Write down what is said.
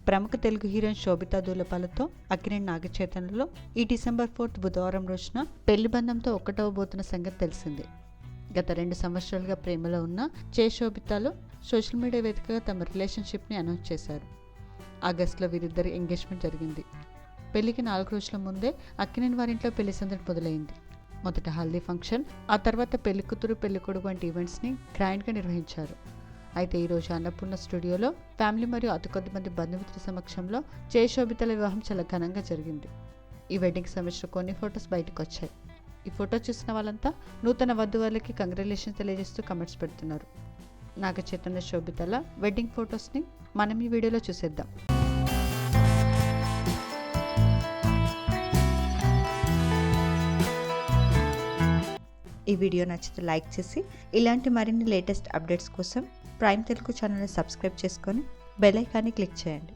ప్రముఖ తెలుగు హీరోయిన్ శోభితా దూలపాలతో అక్కినేని నాగచైతన్యలో ఈ డిసెంబర్ 4 బుధవారం రోజున పెళ్లి బంధంతో ఒక్కటవబోతున్న సంగతి తెలిసిందే. గత 2 సంవత్సరాలుగా ప్రేమలో ఉన్న శోభితాలు సోషల్ మీడియా వేదికగా తమ రిలేషన్షిప్ని అనౌన్స్ చేశారు. ఆగస్టులో వీరిద్దరి ఎంగేజ్మెంట్ జరిగింది. పెళ్లికి 4 రోజుల ముందే అక్కినేని వారింట్లో పెళ్లి సందడి మొదలైంది. మొదట హల్దీ ఫంక్షన్, ఆ తర్వాత పెళ్లి కూతురు పెళ్లి కొడుకు వంటి ఈవెంట్స్ని గ్రాండ్గా నిర్వహించారు. అయితే ఈరోజు అన్నపూర్ణ స్టూడియోలో ఫ్యామిలీ మరియు అతి కొద్దిమంది బంధుమిత్రుల సమక్షంలో శోభితల వివాహం చాలా ఘనంగా జరిగింది. ఈ వెడ్డింగ్ సంబంధించిన కొన్ని ఫొటోస్ బయటకు వచ్చాయి. ఈ ఫోటో చూసిన వాళ్ళంతా నూతన వధువులకి కంగ్రాచులేషన్స్ తెలియజేస్తూ కమెంట్స్ పెడుతున్నారు. నాగచైతన్య శోభితల వెడ్డింగ్ ఫొటోస్ని మనం ఈ వీడియోలో చూసేద్దాం. ఈ వీడియో నచ్చితే లైక్ చేసి ఇలాంటి మరిన్ని లేటెస్ట్ అప్డేట్స్ కోసం ప్రైమ్ తెలుగు ఛానల్ని సబ్స్క్రైబ్ చేసుకొని బెల్ ఐకాన్ని క్లిక్ చేయండి.